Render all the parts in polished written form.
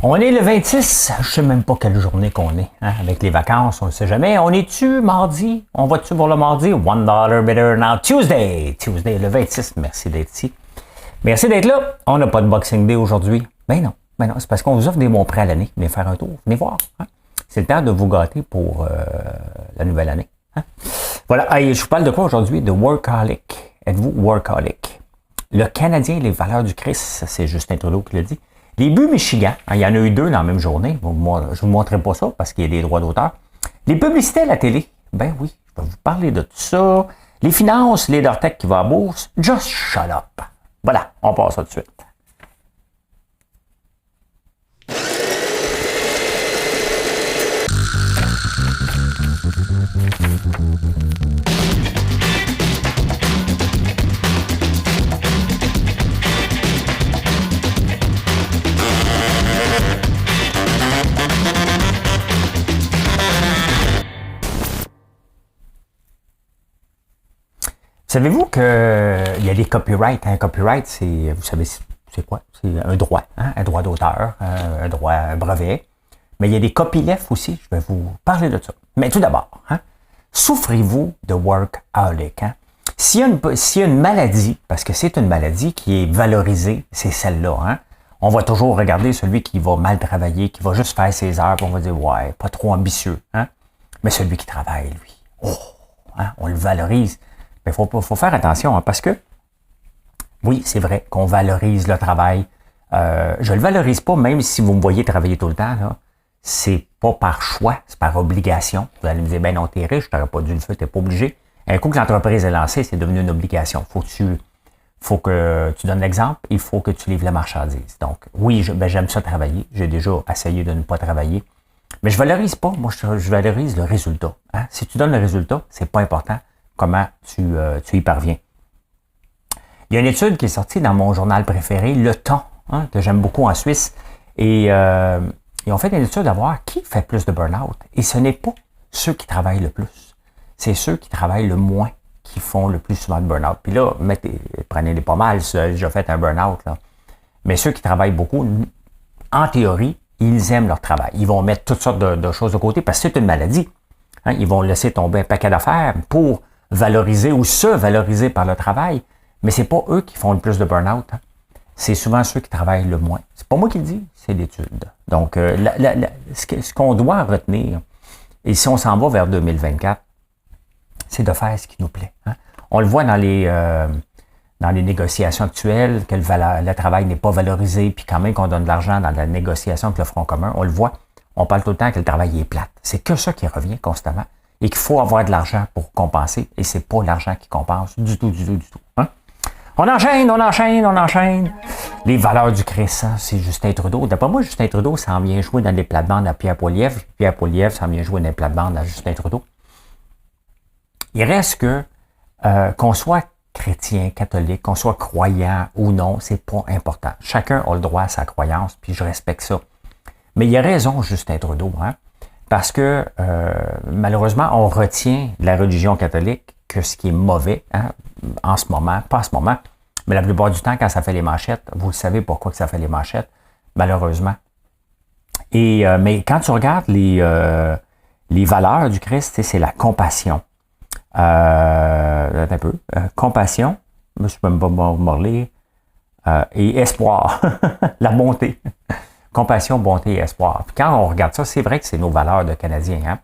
On est le 26, je sais même pas quelle journée qu'on est, hein, avec les vacances, on ne sait jamais. On est-tu mardi? On va-tu pour le mardi? $1 better now Tuesday. Tuesday, le 26, merci d'être ici. Merci d'être là. On n'a pas de Boxing Day aujourd'hui. Ben non, c'est parce qu'on vous offre des bons prêts à l'année. Venez faire un tour, venez voir. Hein. C'est le temps de vous gâter pour la nouvelle année. Hein. Voilà, hey, je vous parle de quoi aujourd'hui? De workaholic. Êtes-vous workaholic? Le Canadien et les valeurs du Christ, c'est Justin Trudeau qui l'a dit. Les buts Michigan, hein, il y en a eu 2 dans la même journée. Je ne vous montrerai pas ça parce qu'il y a des droits d'auteur. Les publicités à la télé, ben oui, je vais vous parler de tout ça. Les finances, LeaderTech qui va à bourse, just shut up. Voilà, on passe ça tout de suite. Savez-vous qu'il y a des copyrights? Un copyright, c'est, vous savez, c'est quoi? C'est un droit, hein? Un droit d'auteur, un droit, un brevet. Mais il y a des copylefts aussi, je vais vous parler de ça. Mais tout d'abord, hein? Souffrez-vous de workaholic? Hein? S'il y a une maladie, parce que c'est une maladie qui est valorisée, c'est celle-là. Hein? On va toujours regarder celui qui va mal travailler, qui va juste faire ses heures, puis on va dire, ouais, pas trop ambitieux. Hein? Mais celui qui travaille, lui, oh, hein? On le valorise. Il faut faire attention, hein, parce que, oui, c'est vrai qu'on valorise le travail. Je le valorise pas, même si vous me voyez travailler tout le temps, là. C'est pas par choix, c'est par obligation. Vous allez me dire, ben non, t'es riche, t'aurais pas dû le faire, t'es pas obligé. Un coup que l'entreprise est lancée, c'est devenu une obligation. Faut que tu donnes l'exemple, il faut que tu livres la marchandise. Donc, oui, j'aime ça travailler. J'ai déjà essayé de ne pas travailler. Mais je valorise pas, moi, je valorise le résultat. Hein? Si tu donnes le résultat, c'est pas important comment tu y parviens. Il y a une étude qui est sortie dans mon journal préféré, Le Temps, hein, que j'aime beaucoup en Suisse, et ils ont fait une étude à voir qui fait plus de burn-out. Et ce n'est pas ceux qui travaillent le plus, c'est ceux qui travaillent le moins qui font le plus souvent de burn-out. Puis là, prenez-les pas mal, si vous avez déjà fait un burn-out, là. Mais ceux qui travaillent beaucoup, en théorie, ils aiment leur travail. Ils vont mettre toutes sortes de choses de côté parce que c'est une maladie. Hein, ils vont laisser tomber un paquet d'affaires pour valoriser ou se valoriser par le travail, mais c'est pas eux qui font le plus de burn-out. Hein. C'est souvent ceux qui travaillent le moins. C'est pas moi qui le dis, c'est l'étude. Donc, ce qu'on doit retenir, et si on s'en va vers 2024, c'est de faire ce qui nous plaît. Hein. On le voit dans les négociations actuelles, que le travail n'est pas valorisé, puis quand même qu'on donne de l'argent dans la négociation avec le Front commun, on le voit, on parle tout le temps que le travail est plate. C'est que ça qui revient constamment. Et qu'il faut avoir de l'argent pour compenser. Et c'est pas l'argent qui compense du tout. Hein? On enchaîne. Les valeurs du Christ, hein, c'est Justin Trudeau. D'après moi, Justin Trudeau s'en vient jouer dans les plates-bandes à Pierre Poilievre. Pierre Poilievre s'en vient jouer dans les plates-bandes à Justin Trudeau. Il reste que qu'on soit chrétien, catholique, qu'on soit croyant ou non, c'est pas important. Chacun a le droit à sa croyance, puis je respecte ça. Mais il a raison, Justin Trudeau, hein? Parce que malheureusement, on retient de la religion catholique que ce qui est mauvais, hein, en ce moment, pas en ce moment, mais la plupart du temps, quand ça fait les manchettes, vous savez pourquoi que ça fait les manchettes, malheureusement. Et mais quand tu regardes les valeurs du Christ, c'est la compassion. Un peu. Compassion, je ne sais même pas me relire, et espoir, la bonté. Compassion, bonté et espoir. Puis quand on regarde ça, c'est vrai que c'est nos valeurs de Canadiens. Hein?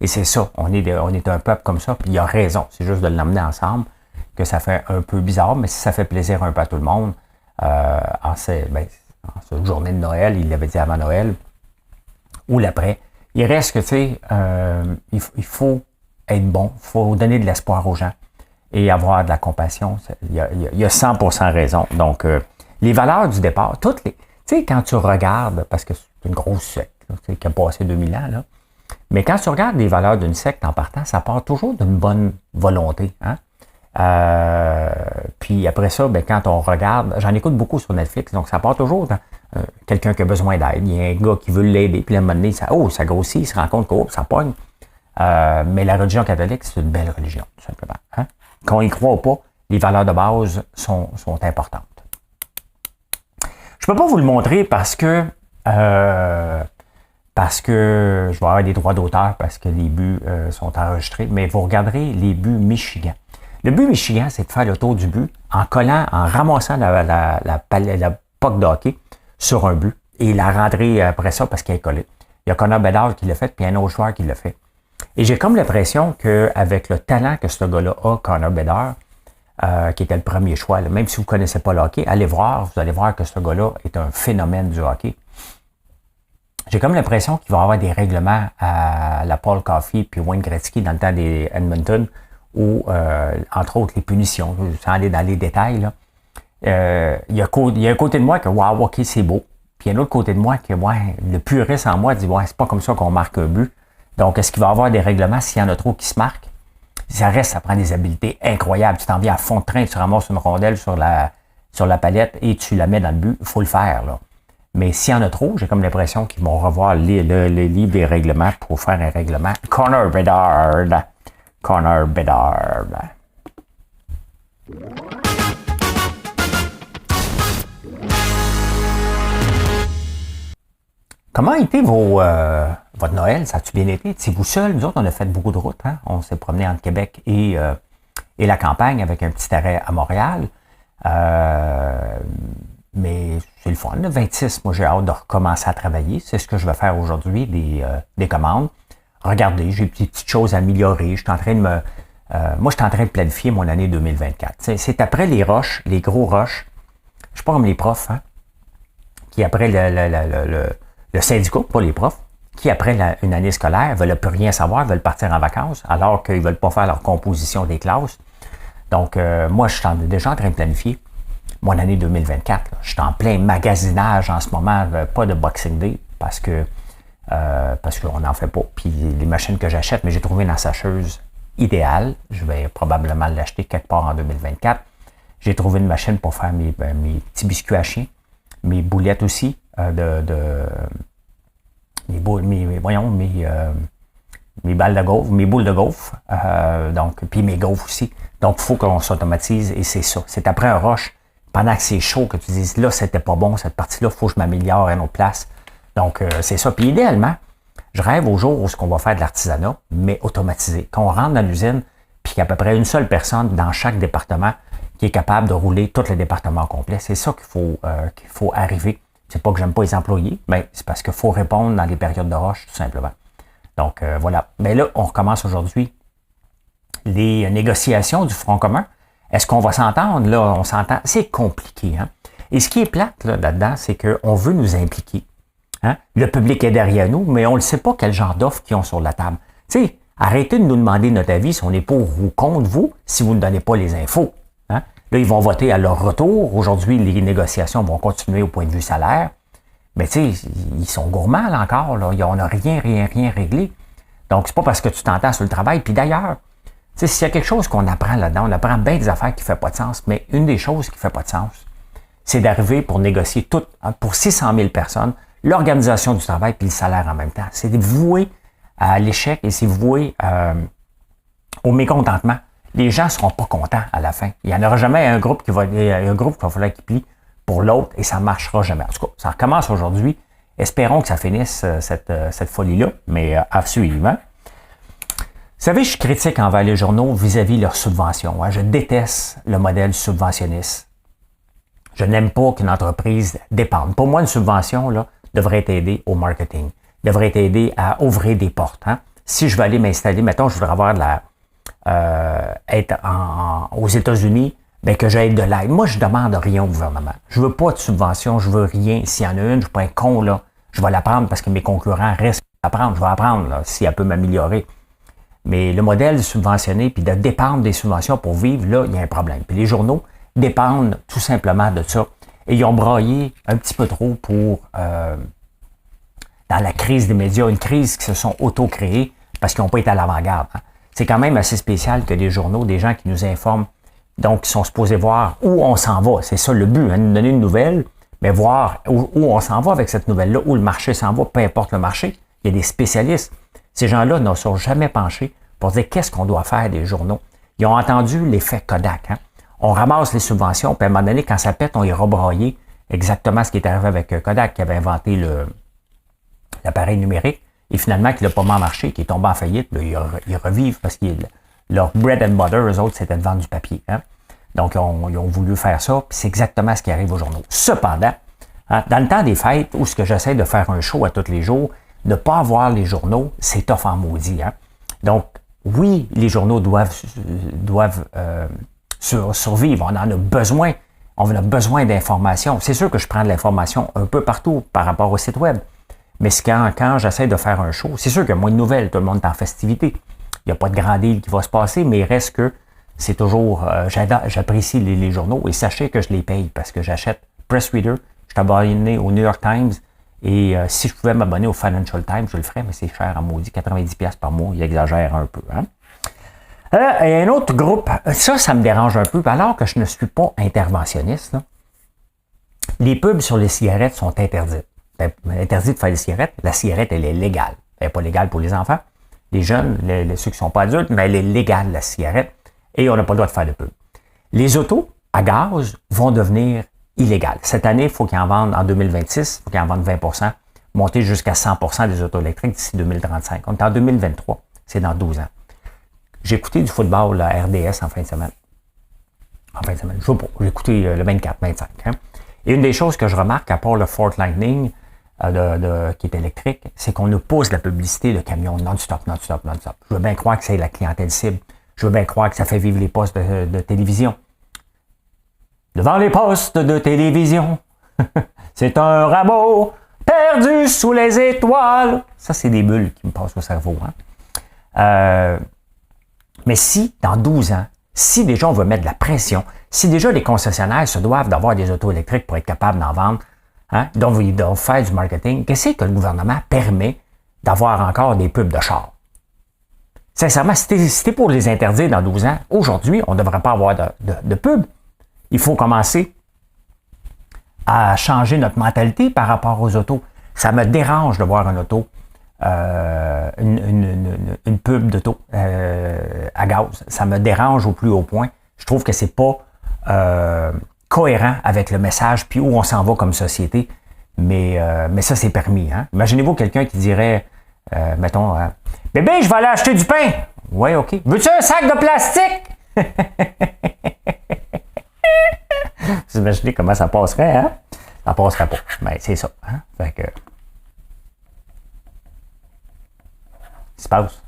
Et c'est ça, on est un peuple comme ça, puis il a raison. C'est juste de l'emmener ensemble que ça fait un peu bizarre, mais si ça fait plaisir un peu à tout le monde, en cette journée de Noël, il l'avait dit avant Noël, ou l'après, il reste que, tu sais, il faut être bon, il faut donner de l'espoir aux gens et avoir de la compassion. Il y a 100% raison. Donc, les valeurs du départ, toutes les... Tu sais, quand tu regardes, parce que c'est une grosse secte là, qui a passé 2000 ans, là, mais quand tu regardes les valeurs d'une secte en partant, ça part toujours d'une bonne volonté. Hein? Puis après ça, ben, quand on regarde, j'en écoute beaucoup sur Netflix, donc ça part toujours dans quelqu'un qui a besoin d'aide, il y a un gars qui veut l'aider, puis à un moment donné, ça grossit, il se rend compte que ça pogne. Mais la religion catholique, c'est une belle religion, tout simplement. Hein? Qu'on y croit ou pas, les valeurs de base sont importantes. Je peux pas vous le montrer parce que parce que je vais avoir des droits d'auteur parce que les buts sont enregistrés, mais vous regarderez les buts Michigan. Le but Michigan, c'est de faire le tour du but en collant, en ramassant la puck de hockey sur un but et la rentrer après ça parce qu'elle est collée. Il y a Connor Bedard qui l'a fait, puis un autre joueur qui l'a fait. Et j'ai comme l'impression qu'avec le talent que ce gars-là a, Connor Bedard, qui était le premier choix, là, même si vous ne connaissez pas le hockey, allez voir, vous allez voir que ce gars-là est un phénomène du hockey. J'ai comme l'impression qu'il va y avoir des règlements à la Paul Coffey puis Wayne Gretzky dans le temps des Edmonton où, entre autres, les punitions, sans aller dans les détails, là, il y a un côté de moi que, wow, ok, c'est beau. Puis il y a un autre côté de moi que, ouais, le puriste en moi dit, ouais, c'est pas comme ça qu'on marque un but. Donc, est-ce qu'il va y avoir des règlements s'il y en a trop qui se marquent? Ça reste, ça prend des habiletés incroyables. Tu t'en viens à fond de train, tu ramasses une rondelle sur la palette et tu la mets dans le but. Il faut le faire, là. Mais s'il y en a trop, j'ai comme l'impression qu'ils vont revoir le livre des règlements pour faire un règlement. Connor Bedard. Connor Bedard. Comment a été votre Noël? Ça a-tu bien été? C'est vous seul? Nous autres, on a fait beaucoup de routes. Hein? On s'est promené entre Québec et la campagne avec un petit arrêt à Montréal. Mais c'est le fun. Le 26, moi, j'ai hâte de recommencer à travailler. C'est ce que je vais faire aujourd'hui, des commandes. Regardez, j'ai des petites choses à améliorer. Je suis en train de moi, je suis en train de planifier mon année 2024. C'est après les rushs, les gros rushs. Je suis pas comme les profs, hein, qui après le syndicat, pas les profs, qui après une année scolaire veulent plus rien savoir, veulent partir en vacances, alors qu'ils veulent pas faire leur composition des classes. Donc, moi, je suis déjà en train de planifier mon année 2024. Là. Je suis en plein magasinage en ce moment, pas de Boxing Day, parce qu'on n'en fait pas. Puis les machines que j'achète, mais j'ai trouvé une assacheuse idéale. Je vais probablement l'acheter quelque part en 2024. J'ai trouvé une machine pour faire mes petits biscuits à chien, mes boulettes aussi, mes balles de gaufre, mes boules de gaufre, donc, puis mes gaufres aussi. Donc, il faut qu'on s'automatise et c'est ça. C'est après un rush, pendant que c'est chaud, que tu dises, là, c'était pas bon, cette partie-là, il faut que je m'améliore à une autre place. Donc, c'est ça. Puis idéalement, je rêve au jour où on va faire de l'artisanat, mais automatisé. Qu'on rentre dans l'usine, puis qu'il y a à peu près une seule personne dans chaque département qui est capable de rouler tout le département complet. C'est ça qu'il faut arriver. C'est pas que j'aime pas les employés, mais c'est parce qu'il faut répondre dans les périodes de rush, tout simplement. Donc, voilà. Mais là, on recommence aujourd'hui les négociations du Front commun. Est-ce qu'on va s'entendre? Là, on s'entend. C'est compliqué, hein? Et ce qui est plate là-dedans, c'est qu'on veut nous impliquer. Hein? Le public est derrière nous, mais on ne sait pas quel genre d'offres qu'ils ont sur la table. Tu sais, arrêtez de nous demander notre avis si on est pour ou contre vous, si vous ne donnez pas les infos. Hein? Là, ils vont voter à leur retour. Aujourd'hui, les négociations vont continuer au point de vue salaire. Mais tu sais, ils sont gourmands là encore. Là. On n'a rien réglé. Donc, c'est pas parce que tu t'entends sur le travail. Puis d'ailleurs, tu sais, s'il y a quelque chose qu'on apprend là-dedans, on apprend bien des affaires qui ne font pas de sens. Mais une des choses qui ne fait pas de sens, c'est d'arriver pour négocier tout, pour 600 000 personnes, l'organisation du travail puis le salaire en même temps. C'est voué à l'échec et c'est voué au mécontentement. Les gens ne seront pas contents à la fin. Il n'y en aura jamais un groupe qu'il va falloir qu'il plie pour l'autre et ça ne marchera jamais. En tout cas, ça recommence aujourd'hui. Espérons que ça finisse cette folie-là, mais à suivre. Hein? Vous savez, je suis critique envers les journaux vis-à-vis de leurs subventions. Hein? Je déteste le modèle subventionniste. Je n'aime pas qu'une entreprise dépende. Pour moi, une subvention là, devrait t'aider au marketing, devrait t'aider à ouvrir des portes. Hein? Si je veux aller m'installer, mettons, je voudrais avoir être aux États-Unis, bien que j'aille de l'aide. Moi, je demande rien au gouvernement. Je veux pas de subvention, je veux rien. S'il y en a une, je suis pas un con, là. Je vais la prendre parce que mes concurrents restent à prendre. Je vais la prendre, là, si elle peut m'améliorer. Mais le modèle subventionné puis de dépendre des subventions pour vivre, là, il y a un problème. Puis les journaux dépendent tout simplement de ça. Et ils ont braillé un petit peu trop pour dans la crise des médias, une crise qui se sont auto-créées parce qu'ils n'ont pas été à l'avant-garde. Hein. C'est quand même assez spécial que les journaux, des gens qui nous informent, donc qui sont supposés voir où on s'en va. C'est ça le but, hein, de nous donner une nouvelle, mais voir où on s'en va avec cette nouvelle-là, où le marché s'en va, peu importe le marché. Il y a des spécialistes. Ces gens-là ne sont jamais penchés pour dire qu'est-ce qu'on doit faire des journaux. Ils ont entendu l'effet Kodak. Hein. On ramasse les subventions, puis à un moment donné, quand ça pète, on ira brailler exactement ce qui est arrivé avec Kodak, qui avait inventé l'appareil numérique, et finalement, qui n'a pas mal marché, qui est tombé en faillite, ils revivent parce que leur bread and butter, eux autres, c'était de vendre du papier. Hein? Donc, ils ont voulu faire ça, puis c'est exactement ce qui arrive aux journaux. Cependant, hein, dans le temps des fêtes, où ce que j'essaie de faire un show à tous les jours, ne pas avoir les journaux, c'est tough en maudit. Hein? Donc, oui, les journaux doivent survivre. On en a besoin. On a besoin d'informations. C'est sûr que je prends de l'information un peu partout par rapport au site web. Mais quand j'essaie de faire un show, c'est sûr qu'il y a moins de nouvelles, tout le monde est en festivité. Il n'y a pas de grand deal qui va se passer, mais il reste que c'est toujours... j'apprécie les journaux et sachez que je les paye parce que j'achète Press Reader, je suis abonné au New York Times et si je pouvais m'abonner au Financial Times, je le ferais, mais c'est cher à maudit, 90$ par mois, il exagère un peu. Hein? Et un autre groupe, ça me dérange un peu, alors que je ne suis pas interventionniste. Là. Les pubs sur les cigarettes sont interdites. Interdit de faire des cigarettes. La cigarette, elle est légale. Elle n'est pas légale pour les enfants. Les jeunes, ceux qui ne sont pas adultes, mais elle est légale, la cigarette. Et on n'a pas le droit de faire de pub. Les autos à gaz vont devenir illégales. Cette année, il faut qu'ils en vendent, en 2026, il faut qu'ils en vendent 20%, monter jusqu'à 100% des autos électriques d'ici 2035. On est en 2023. C'est dans 12 ans. J'ai écouté du football à RDS en fin de semaine. Je ne sais pas. J'ai écouté le 24, 25. Hein. Et une des choses que je remarque, à part le Fort Lightning, qui est électrique, c'est qu'on nous pose la publicité de camions non-stop. Je veux bien croire que c'est la clientèle cible. Je veux bien croire que ça fait vivre les postes de télévision. Devant les postes de télévision, c'est un rameau perdu sous les étoiles. Ça, c'est des bulles qui me passent au cerveau. Hein. Mais si, dans 12 ans, si déjà on veut mettre de la pression, si déjà les concessionnaires se doivent d'avoir des autos électriques pour être capables d'en vendre, hein, donc ils doivent faire du marketing, qu'est-ce que le gouvernement permet d'avoir encore des pubs de char? Sincèrement, si c'était pour les interdire dans 12 ans, aujourd'hui, on ne devrait pas avoir de pub. Il faut commencer à changer notre mentalité par rapport aux autos. Ça me dérange de voir une auto, une pub d'auto à gaz. Ça me dérange au plus haut point. Je trouve que c'est pas cohérent avec le message puis où on s'en va comme société. Mais ça, c'est permis. Hein? Imaginez-vous quelqu'un qui dirait, mettons, bébé, je vais aller acheter du pain. Oui, OK. Veux-tu un sac de plastique? Vous imaginez comment ça passerait, hein? Ça passerait pas. Mais c'est ça. Hein? Fait que... Qu'est-ce qui se passe?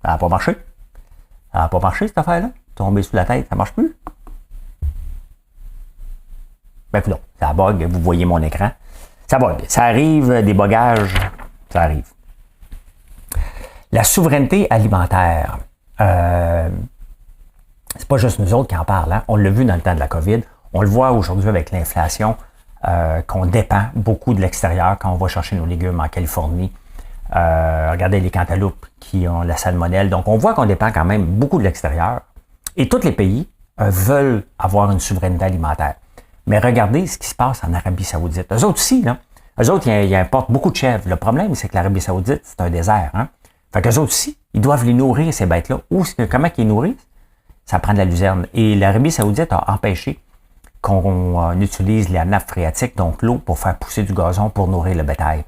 Ça n'a pas marché. Ça n'a pas marché, cette affaire-là. Tombé sous la tête, ça marche plus. Ben, non, ça bug. Vous voyez mon écran. Ça bug. Ça arrive, des bugages. Ça arrive. La souveraineté alimentaire. C'est pas juste nous autres qui en parlent. Hein? On l'a vu dans le temps de la COVID. On le voit aujourd'hui avec l'inflation, qu'on dépend beaucoup de l'extérieur quand on va chercher nos légumes en Californie. Regardez les cantaloupes qui ont la salmonelle. Donc, on voit qu'on dépend quand même beaucoup de l'extérieur. Et tous les pays veulent avoir une souveraineté alimentaire. Mais regardez ce qui se passe en Arabie Saoudite. Eux autres aussi, là. Eux autres, ils importent beaucoup de chèvres. Le problème, c'est que l'Arabie Saoudite, c'est un désert. Hein? Fait qu'eux autres aussi, ils doivent les nourrir, ces bêtes-là. Comment ils les nourrissent? Ça prend de la luzerne. Et l'Arabie Saoudite a empêché qu'on utilise la nappe phréatique, donc l'eau, pour faire pousser du gazon pour nourrir le bétail.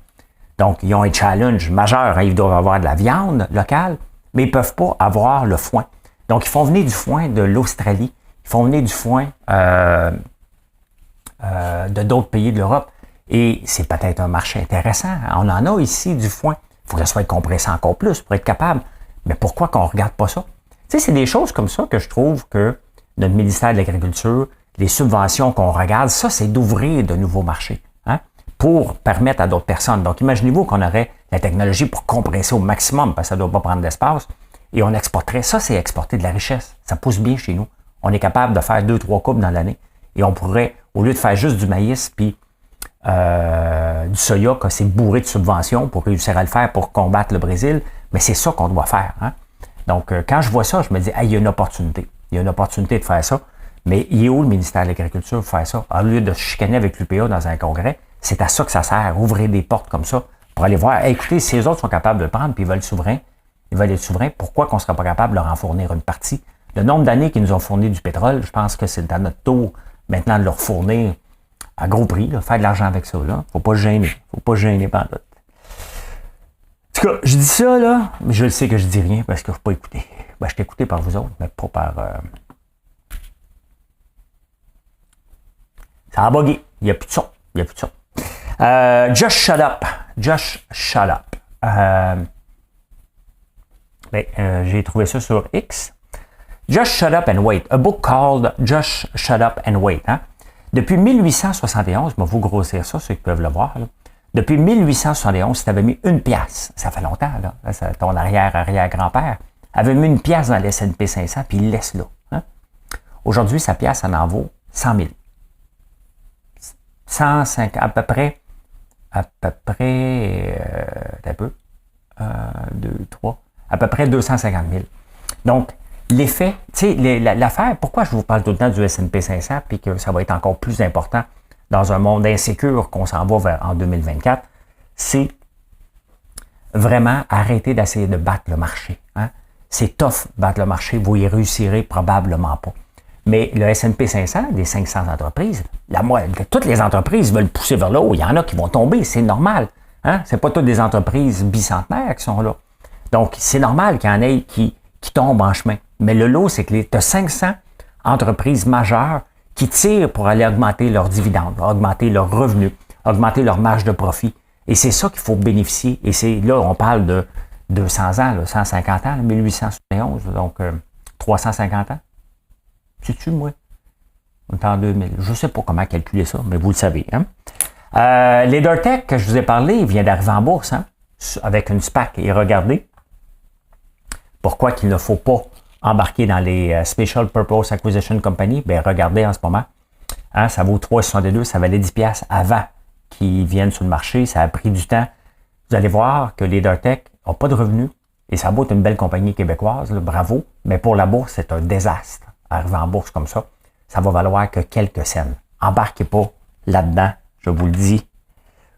Donc, ils ont un challenge majeur. Hein? Ils doivent avoir de la viande locale, mais ils ne peuvent pas avoir le foin. Donc, ils font venir du foin de l'Australie. Ils font venir du foin de d'autres pays de l'Europe. Et c'est peut-être un marché intéressant. On en a ici du foin. Il faut que ça soit compressé encore plus pour être capable. Mais pourquoi qu'on ne regarde pas ça? Tu sais, c'est des choses comme ça que je trouve que notre ministère de l'Agriculture, les subventions qu'on regarde, ça, c'est d'ouvrir de nouveaux marchés, hein, pour permettre à d'autres personnes. Donc, imaginez-vous qu'on aurait la technologie pour compresser au maximum, parce que ça ne doit pas prendre d'espace, et on exporterait. Ça, c'est exporter de la richesse. Ça pousse bien chez nous. On est capable de faire 2-3 coupes dans l'année. Et on pourrait, au lieu de faire juste du maïs, puis du soya, que c'est bourré de subventions pour réussir à le faire pour combattre le Brésil, mais c'est ça qu'on doit faire, hein. Donc, quand je vois ça, je me dis, hey, il y a une opportunité. Il y a une opportunité de faire ça. Mais il est où le ministère de l'Agriculture pour faire ça? Au lieu de se chicaner avec l'UPA dans un congrès, c'est à ça que ça sert, ouvrir des portes comme ça, pour aller voir, hey, écoutez, si les autres sont capables de le prendre, puis ils veulent être souverains, pourquoi qu'on ne sera pas capable de leur en fournir une partie? Le nombre d'années qu'ils nous ont fourni du pétrole, je pense que c'est dans notre tour maintenant de leur fournir à gros prix, là, faire de l'argent avec ça. Là. Faut pas se gêner. Faut pas se gêner pendant tout. En tout cas, je dis ça, là, mais je le sais que je dis rien parce que je ne pas écouter. Ben, je t'ai écouté par vous autres, mais pas par... Ça a bugué. Il n'y a plus de son. Il n'y a plus de son. Just shut up. Just shut up. J'ai trouvé ça sur X. Just shut up and wait. A book called Just shut up and wait. Hein? Depuis 1871, je vais vous grossir ça, ceux qui peuvent le voir. Là. Depuis 1871, si tu avais mis une pièce, ça fait longtemps, là, ton arrière-arrière-grand-père avait mis une pièce dans le S&P 500, puis il laisse là. Hein? Aujourd'hui, sa pièce, elle en vaut 100 000. 105, à peu près, un peu, 2, 3, à peu près 250 000. Donc, l'effet, tu sais, l'affaire, pourquoi je vous parle tout le temps du S&P 500 puis que ça va être encore plus important dans un monde insécure qu'on s'en va vers en 2024, c'est vraiment arrêter d'essayer de battre le marché. Hein? C'est tough battre le marché, vous y réussirez probablement pas. Mais le S&P 500, des 500 entreprises, toutes les entreprises veulent pousser vers le haut. Il y en a qui vont tomber, c'est normal. Hein? Ce n'est pas toutes des entreprises bicentenaires qui sont là. Donc, c'est normal qu'il y en ait qui tombent en chemin. Mais le lot, c'est que tu as 500 entreprises majeures qui tirent pour aller augmenter leurs dividendes, augmenter leurs revenus, augmenter leur marge de profit. Et c'est ça qu'il faut bénéficier. Et c'est là, on parle de 200 ans, là, 150 ans, 1871, donc 350 ans. Sais-tu, moi? On est en 2000. Je ne sais pas comment calculer ça, mais vous le savez. Hein? LeaderTech, que je vous ai parlé, il vient d'arriver en bourse, hein, avec une SPAC. Et regardez pourquoi qu'il ne faut pas embarquer dans les Special Purpose Acquisition Company. Bien, regardez en ce moment. Hein, ça vaut 3,62, ça valait 10$ avant qu'ils viennent sur le marché. Ça a pris du temps. Vous allez voir que LeaderTech n'a pas de revenus. Et ça vaut une belle compagnie québécoise, là, bravo. Mais pour la bourse, c'est un désastre. Arriver en bourse comme ça, ça va valoir que quelques cents. Embarquez pas là-dedans, je vous le dis.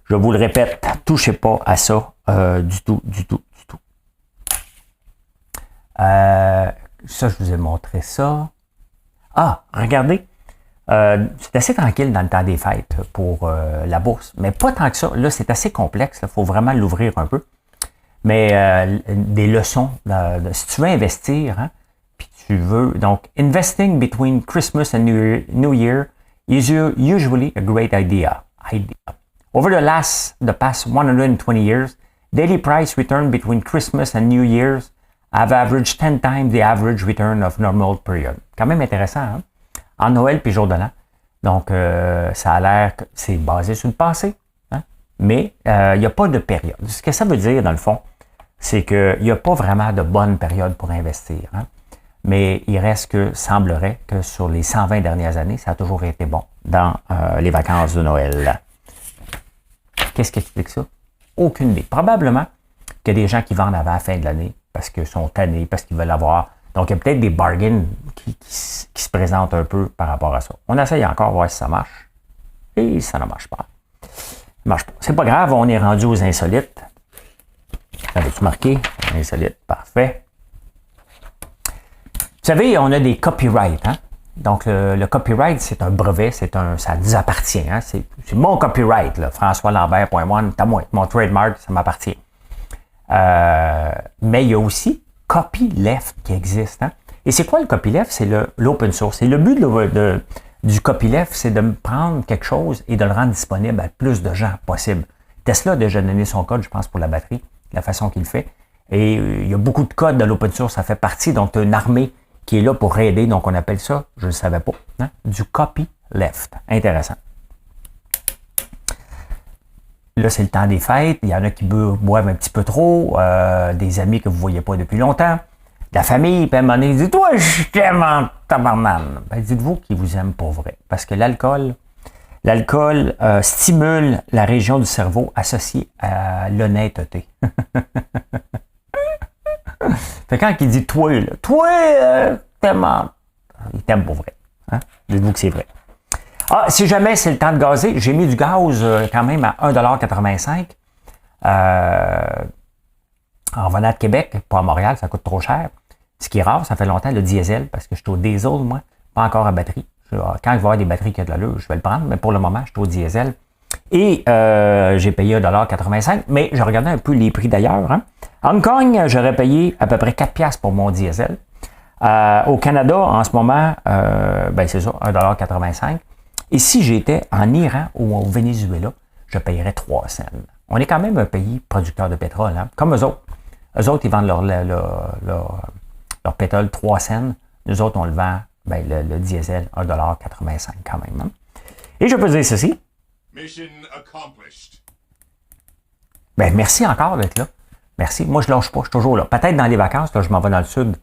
Je vous le répète, touchez pas à ça du tout. Ça, je vous ai montré ça. Ah, regardez, c'est assez tranquille dans le temps des fêtes pour la bourse, mais pas tant que ça. Là, c'est assez complexe, il faut vraiment l'ouvrir un peu. Mais des leçons, si tu veux investir, hein, puis tu veux, donc, investing between Christmas and New Year is usually a great idea. Over the past 120 years, daily price return between Christmas and New Year's have averaged 10 times the average return of normal period. Quand même intéressant, hein? En Noël puis jour de l'an. Donc, ça a l'air que c'est basé sur le passé, hein? Mais il n'y a pas de période. Ce que ça veut dire, dans le fond, c'est qu'il n'y a pas vraiment de bonne période pour investir. Hein? Mais il reste que, semblerait que sur les 120 dernières années, ça a toujours été bon dans les vacances de Noël. Qu'est-ce qui explique ça? Aucune idée. Probablement qu'il y a des gens qui vendent avant la fin de l'année parce qu'ils sont tannés, parce qu'ils veulent avoir. Donc, il y a peut-être des bargains qui se présentent un peu par rapport à ça. On essaye encore de voir si ça marche. Et ça ne marche pas. Ça marche pas. C'est pas grave, on est rendu aux insolites. Avais-tu marqué? Insolite, parfait. Vous savez, on a des copyrights. Hein? Donc, le copyright, c'est un brevet, ça nous appartient. Hein? C'est mon copyright, là. François Lambert.one, c'est à moi. Mon trademark, ça m'appartient. Mais il y a aussi copyleft qui existe. Hein? Et c'est quoi le copyleft? C'est l'open source. Et le but du copyleft, c'est de prendre quelque chose et de le rendre disponible à plus de gens possible. Tesla a déjà donné son code, je pense, pour la batterie, la façon qu'il le fait. Et il y a beaucoup de codes de l'open source, ça fait partie. Donc, tu as une armée qui est là pour aider. Donc, on appelle ça, je ne le savais pas, hein, du copyleft. Intéressant. Là, c'est le temps des fêtes. Il y en a qui boivent un petit peu trop. Des amis que vous ne voyez pas depuis longtemps. La famille, puis à un moment donné, dit « Toi, je t'aime en tabarnane. » Ben, dites-vous qu'ils vous aiment pour vrai. Parce que l'alcool stimule la région du cerveau associée à l'honnêteté. Fait quand il dit « Toi, là, toi, t'aimes en... » Il t'aime pour vrai. Hein? Dites-vous que c'est vrai. Ah, si jamais c'est le temps de gazer, j'ai mis du gaz quand même à 1,85 $. En venant de Québec, pas à Montréal, ça coûte trop cher. Ce qui est rare, ça fait longtemps le diesel, parce que je suis au diesel, moi, pas encore à batterie. Quand il va y avoir des batteries qui ont de l'allure, je vais le prendre, mais pour le moment, je suis au diesel. Et j'ai payé 1,85 $, mais je regardais un peu les prix d'ailleurs. Hein. Hong Kong, j'aurais payé à peu près 4 $ pour mon diesel. Au Canada, en ce moment, c'est ça, 1,85 $. Et si j'étais en Iran ou au Venezuela, je payerais 3 cents. On est quand même un pays producteur de pétrole, hein, comme eux autres. Eux autres, ils vendent leur pétrole 3 cents. Nous autres, on le vend, le diesel, 1,85 $ quand même. Hein. Et je peux dire ceci. Mission accomplished. Merci encore d'être là. Merci. Moi, je ne lâche pas, je suis toujours là. Peut-être dans les vacances, là, je m'en vais dans le sud.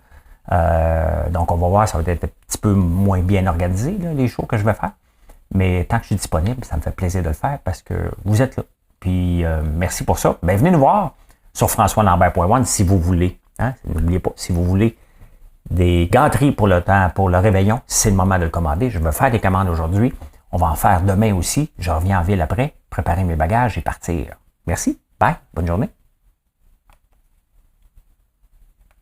Donc, on va voir, ça va être un petit peu moins bien organisé, là, les shows que je vais faire. Mais tant que je suis disponible, ça me fait plaisir de le faire parce que vous êtes là. Puis, merci pour ça. Venez nous voir sur françoislambert.one si vous voulez. Hein? N'oubliez pas, si vous voulez des gâteries pour le temps, pour le réveillon, c'est le moment de le commander. Je vais faire des commandes aujourd'hui. On va en faire demain aussi. Je reviens en ville après, préparer mes bagages et partir. Merci. Bye. Bonne journée.